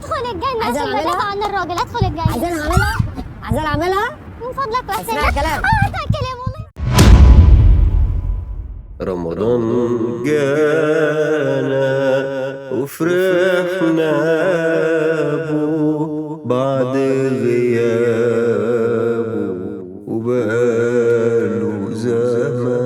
ادخل الجنة عايزة عشان أعملها؟ بدافع عن الراجل. ادخل الجنة. عايزة أعملها؟ من فضلك بس. اسمع الكلام. كلام والله. رمضان جانا وفرحنا بو بعد غيابه وبقاله زمان.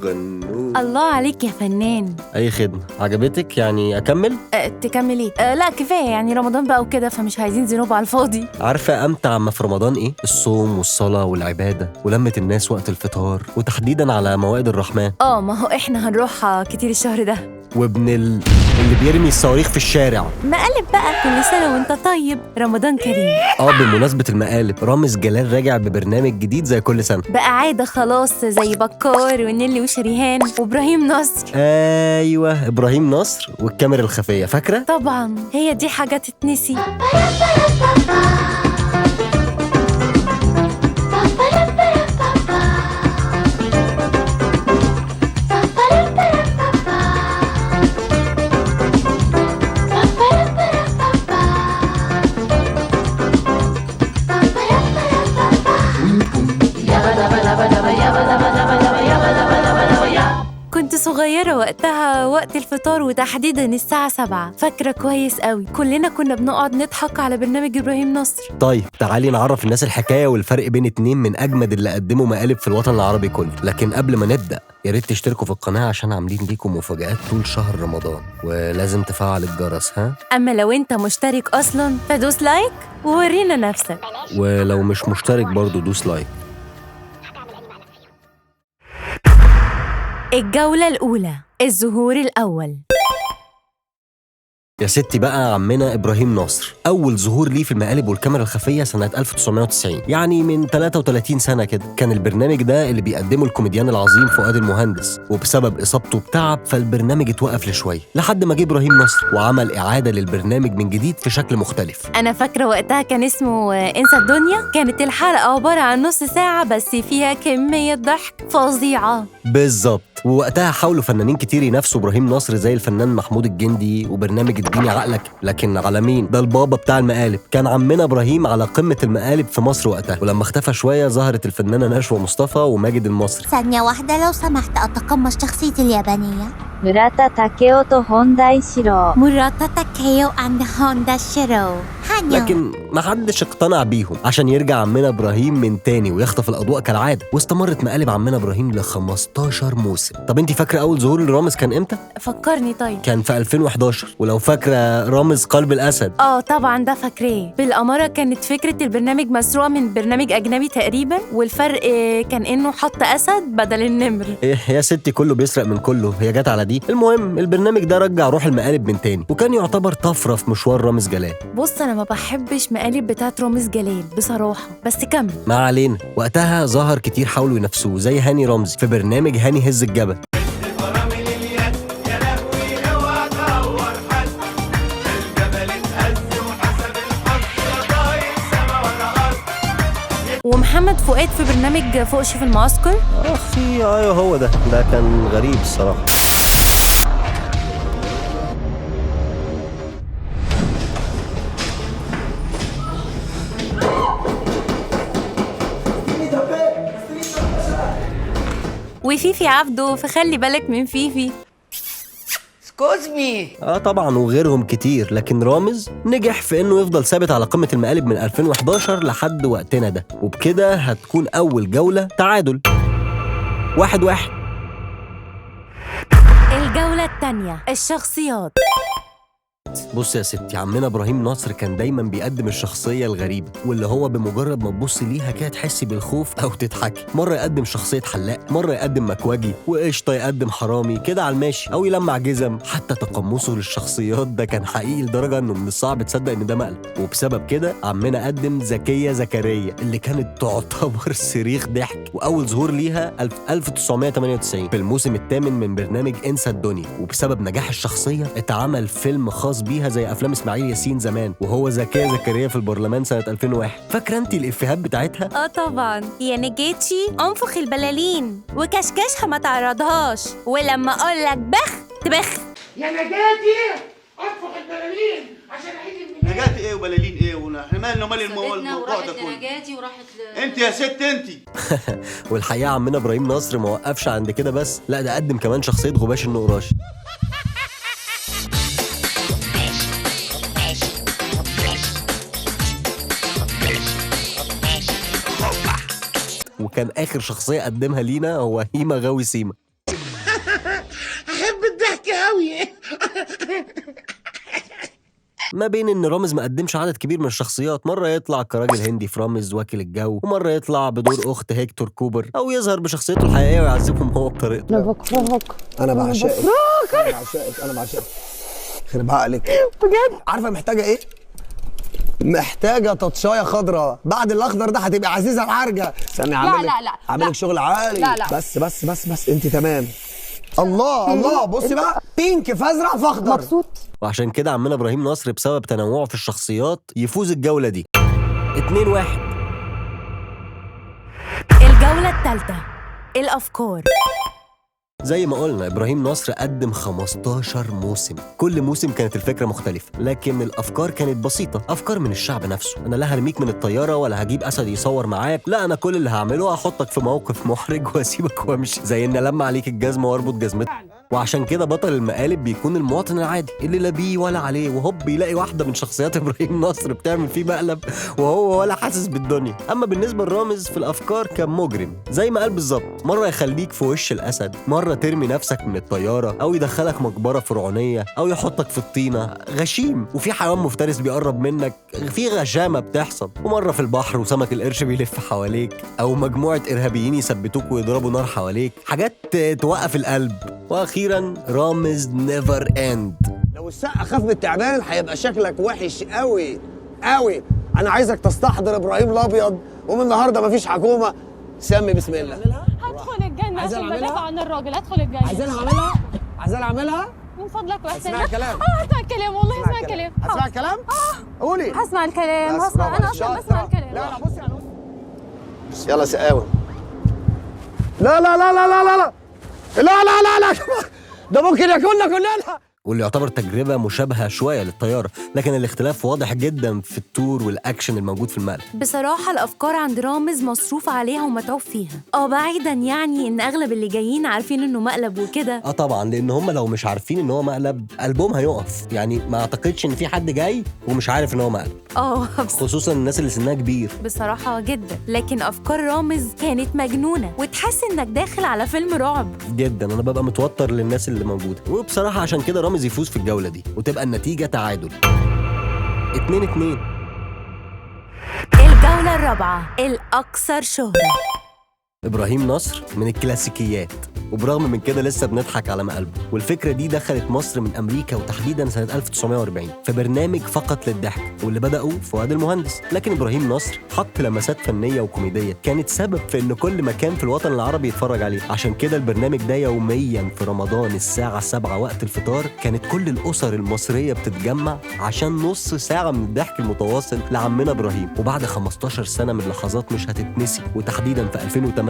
غنوا. الله عليك يا فنان. أي خدمة. عجبتك يعني أكمل؟ تكملي؟ لا كفاية، يعني رمضان بقى وكده، فمش عايزين ذنوب على الفاضي. عارفة أمتع ما في رمضان إيه؟ الصوم والصلاة والعبادة ولمة الناس وقت الفطار، وتحديداً على موائد الرحمن. ما هو احنا هنروح كتير الشهر ده. وابن اللي بيرمي الصواريخ في الشارع. مقالب بقى، كل سنة وانت طيب، رمضان كريم. بمناسبة المقالب، رامز جلال راجع ببرنامج جديد زي كل سنة. بقى عادة خلاص، زي بكار ونيلي وشريهان وإبراهيم نصر. أيوة، إبراهيم نصر والكاميرا الخفية، فاكرة؟ طبعا، هي دي حاجة تتنسي. كنت صغيرة وقتها، وقت الفطار وتحديداً الساعة 7. فاكرة كويس قوي، كلنا كنا بنقعد نضحك على برنامج إبراهيم نصر. طيب تعالي نعرف الناس الحكاية والفرق بين اتنين من أجمد اللي قدموا مقالب في الوطن العربي كله. لكن قبل ما نبدأ، يا ريت تشتركوا في القناة عشان عاملين ليكم مفاجآت طول شهر رمضان، ولازم تفعل الجرس. ها؟ أما لو أنت مشترك أصلاً فدوس لايك وورينا نفسك. ولو مش مشترك برضو دوس لايك. الجولة الأولى، الظهور الأول. يا ستي بقى، عمنا إبراهيم نصر أول ظهور ليه في المقالب والكاميرا الخفية سنة 1990، يعني من 33 سنة كده. كان البرنامج ده اللي بيقدمه الكوميديان العظيم فؤاد المهندس، وبسبب إصابته بتعب فالبرنامج اتوقف لشوية لحد ما جه إبراهيم نصر وعمل إعادة للبرنامج من جديد في شكل مختلف. أنا فاكرة وقتها كان اسمه انسى الدنيا. كانت الحلقة عبارة عن نص ساعة بس فيها كمية ضحك فظيعة. بالظبط. ووقتها حاولوا فنانين كتير ينافسوا إبراهيم نصر زي الفنان محمود الجندي وبرنامج اديني عقلك، لكن على مين؟ ده البابا بتاع المقالب. كان عمنا إبراهيم على قمة المقالب في مصر وقتها، ولما اختفى شوية ظهرت الفنانة نشوى مصطفى وماجد المصري. ثانية واحدة لو سمحت، أتقمص شخصيتي اليابانية. مراتا تاكيو تو هونداي شيرو. مراتا تاكيو عند هوندا شيرو. لكن محدش اقتنع بيهم عشان يرجع عمنا إبراهيم من تاني ويخطف الأضواء كالعادة. واستمرت مقالب عمنا إبراهيم ل 15 موسم. طب انتي فاكرة أول ظهور لرامز كان إمتى؟ فكرني طيب. كان في 2011. ولو فاكرة رامز قلب الأسد؟ طبعا ده فاكراه. بالأمارة كانت فكرة البرنامج مسروقة من برنامج أجنبي تقريبا، والفرق كان إنه حط أسد بدل النمر. يا ستي كله بيسرق من كله، هي جت على دي. المهم البرنامج ده رجع روح المقالب من تاني، وكان يعتبر طفرة في مشوار رامز جلال. بص، أنا ما بحبش مقالب بتاعت رامز جلال بصراحة، بس كمل. ما علينا. وقتها ظهر كتير حاولوا ينافسوه زي هاني رمزي في برنامج هاني هز الجبل. ومحمد فؤاد في برنامج فوقش في المعسكر. ايوه هو ده كان غريب الصراحة. وفيفي عبده، فخلي بالك من فيفي. كوزمي. طبعا، وغيرهم كتير. لكن رامز نجح في انه يفضل ثابت على قمة المقالب من 2011 لحد وقتنا ده، وبكده هتكون اول جولة تعادل 1-1. الجولة الثانية، الشخصيات. بص يا ستي، عمنا إبراهيم نصر كان دايما بيقدم الشخصية الغريبة، واللي هو بمجرد ما تبص ليها كده تحسي بالخوف أو تضحكي. مرة يقدم شخصية حلاق، مرة يقدم مكواجي، وقشطة يقدم حرامي كده على الماشي، أو يلمع جزم. حتى تقمصه للشخصيات ده كان حقيقي لدرجة إنه من الصعب تصدق إن ده مقلب. وبسبب كده عمنا قدم زكية زكريا اللي كانت تعتبر صريخ ضحك، وأول ظهور ليها 1998 في الموسم الثامن من برنامج انسى الدنيا. وبسبب نجاح الشخصية اتعمل فيلم خاص بيها زي افلام اسماعيل ياسين زمان، وهو زكية زكريا في البرلمان سنة 2001. فاكرة انتي الافيهات بتاعتها؟ طبعا. يا نجيتشي انفخ البلالين وكشكشها ما تعرضهاش، ولما اقول لك بخ تبخ. يا نجاتي انفخ البلالين ايه وبلالين ايه، احنا مالنا ومال الموضوع ده كله. نجاتي وراحت انت يا ست انت. والحقيقه عمنا ابراهيم نصر ما وقفش عند كده بس، لا ده قدم كمان شخصيه غباش النقراش. وكان اخر شخصيه قدمها لينا هو هيما غاوي سيما. احب الضحك قوي. ما بين ان رامز ما قدمش عدد كبير من الشخصيات، مره يطلع كراجل هندي في رامز واكل الجو، ومره يطلع بدور اخت هيكتور كوبر، او يظهر بشخصيته الحقيقيه ويعذبهم هو بطريقته. انا بكرهك. انا بعشقك. انا بعشقك. خرب عقلك. بجد؟ عارفه محتاجه ايه؟ محتاجه تطشايه خضراء، بعد الاخضر ده هتبقى عزيزه العرجه. استني اعمل لك اعمل لك شغل عالي. لا. بس انت تمام. الله بصي بقى، بينك في ازرق في اخضر. مبسوط. وعشان كده عمنا ابراهيم نصر بسبب تنوعه في الشخصيات يفوز الجوله دي 2-1. الجولة الثالثة، الأفكار. زي ما قلنا ابراهيم نصر قدم 15 موسم، كل موسم كانت الفكره مختلفه، لكن الافكار كانت بسيطه، افكار من الشعب نفسه. انا لا هرميك من الطياره ولا هجيب اسد يصور معاك، لا انا كل اللي هعمله هحطك في موقف محرج واسيبك وامشي، زي ان الم عليك الجزمه واربط جزمتك. وعشان كده بطل المقالب بيكون المواطن العادي اللي لا بيه ولا عليه، وهوب يلاقي واحده من شخصيات ابراهيم نصر بتعمل فيه مقلب وهو ولا حاسس بالدنيا. اما بالنسبه لرامز في الافكار كان مجرم، زي ما قال بالظبط، مره يخليك في وش الاسد، مره ترمي نفسك من الطياره، او يدخلك مقبره فرعونيه، او يحطك في الطينه. غشيم، وفي حيوان مفترس بيقرب منك، في غشامه بتحصل، ومره في البحر وسمك القرش بيلف حواليك، او مجموعه ارهابيين يثبتوك ويضربوا نار حواليك، حاجات توقف القلب. واخيرا رامز نيفر اند. لو السقا خاف من التعبان هيبقى شكلك وحش قوي. انا عايزك تستحضر ابراهيم الابيض، ومن النهارده مفيش حكومه. سمي بسم الله. هدخل الجنة عشان بدافع عن الراجل. هدخل الجنة. عايزين اعملها؟ من فضلك واحسن. اسمع الكلام. هسمع الكلام والله. هسمع الكلام. هسمع الكلام؟ قولي. هسمع الكلام. هسمع. انا اصلا بسمع الكلام. لا بصي انا يلا سقاوي. لا لا لا لا لا لا لا لا لا لا ده ممكن يكوننا كلنا. واللي يعتبر تجربة مشابهة شوية للطيارة، لكن الاختلاف واضح جدا في التور والأكشن الموجود في المقلب. بصراحة الأفكار عند رامز مصروف عليها ومتعوب فيها. بعيدا يعني إن أغلب اللي جايين عارفين إنه مقلب وكده. طبعا، لأن هم لو مش عارفين إن هو مقلب قلبهم هيقف، يعني ما أعتقدش إن في حد جاي ومش عارف إن هو مقلب. خصوصا الناس اللي سنها كبير. بصراحة جدا، لكن أفكار رامز كانت مجنونة وتحس إنك داخل على فيلم رعب جدا. أنا ببقى متوتر للناس اللي موجودة، وبصراحة عشان كده رامز يفوز في الجولة دي وتبقى النتيجة تعادل 2-2. الجولة الرابعة، الأكثر شهرة. إبراهيم نصر من الكلاسيكيات، وبرغم من كده لسه بنضحك على مقلبه. والفكرة دي دخلت مصر من أمريكا، وتحديدا سنة 1940 في برنامج فقط للضحك، واللي بدأوا فؤاد المهندس. لكن إبراهيم نصر حط لمسات فنية وكوميدية كانت سبب في إن كل مكان في الوطن العربي يتفرج عليه. عشان كده البرنامج ده يوميا في رمضان الساعة 7 وقت الفطار كانت كل الأسر المصرية بتتجمع عشان نص ساعة من الضحك المتواصل لعمنا إبراهيم. وبعد 15 سنة من لحظات مش هتتنسي، وتحديدا في 2008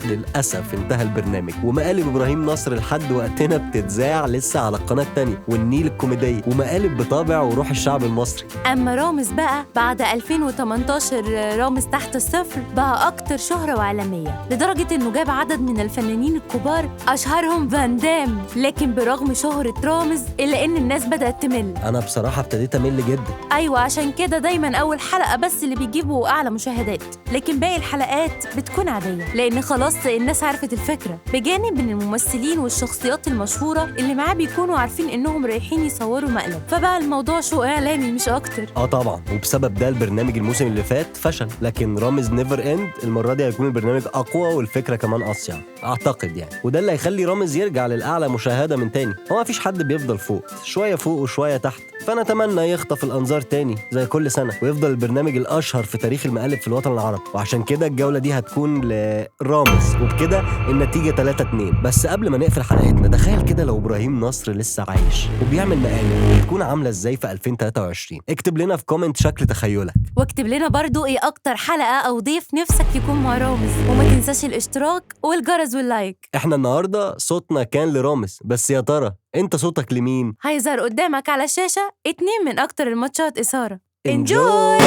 للأسف انتهى البرنامج، ومقالب إبراهيم نصر لحد وقتنا بتتذاع لسه على القناة التانية والنيل الكوميدية، ومقالب بطابع وروح الشعب المصري. أما رامز بقى بعد 2018 رامز تحت الصفر بقى أكتر شهرة وعالمية، لدرجة إنه جاب عدد من الفنانين الكبار أشهرهم فان دام. لكن برغم شهرة رامز إلا إن الناس بدأت تمل. أنا بصراحة ابتديت أمل جدا. أيوة، عشان كده دايما أول حلقة بس اللي بيجيبوا أعلى مشاهدات، لكن باقي الحلقات بتكون عادية، لأن خلاص الناس عرفت الفكرة. بجانب من الممثلين والشخصيات المشهورة اللي معاه بيكونوا عارفين إنهم رايحين يصوروا مقلب، فبقى الموضوع شو إعلامي مش أكتر. طبعا، وبسبب ده البرنامج الموسم اللي فات فشل، لكن رامز نيفر اند المرة دي هيكون البرنامج أقوى والفكرة كمان أصيع أعتقد يعني، وده اللي هيخلي رامز يرجع للأعلى مشاهدة من تاني. هو مفيش حد بيفضل فوق، شوية فوق وشوية تحت، فنتمنى يخطف الأنظار تاني زي كل سنة ويفضل البرنامج الأشهر في تاريخ المقالب في الوطن العربي. وعشان كده الجولة دي هتكون لرامز، وبكده النتيجة 3-2. بس قبل ما نقفل حلقتنا، تخيل كده لو إبراهيم نصر لسه عايش وبيعمل مقالب، هتكون عاملة إزاي في 2023؟ اكتب لنا في كومنت شكل تخيلك، واكتب لنا برضو إيه أكتر حلقة أو ضيف نفسك يكون مع رامز، وما تنساش الاشتراك والجرس واللايك. احنا النهاردة صوتنا كان لرامز، بس يا ترى انت صوتك لمين؟ هيظهر قدامك على الشاشة 2 من أكتر الماتشات إثارة. انجوي.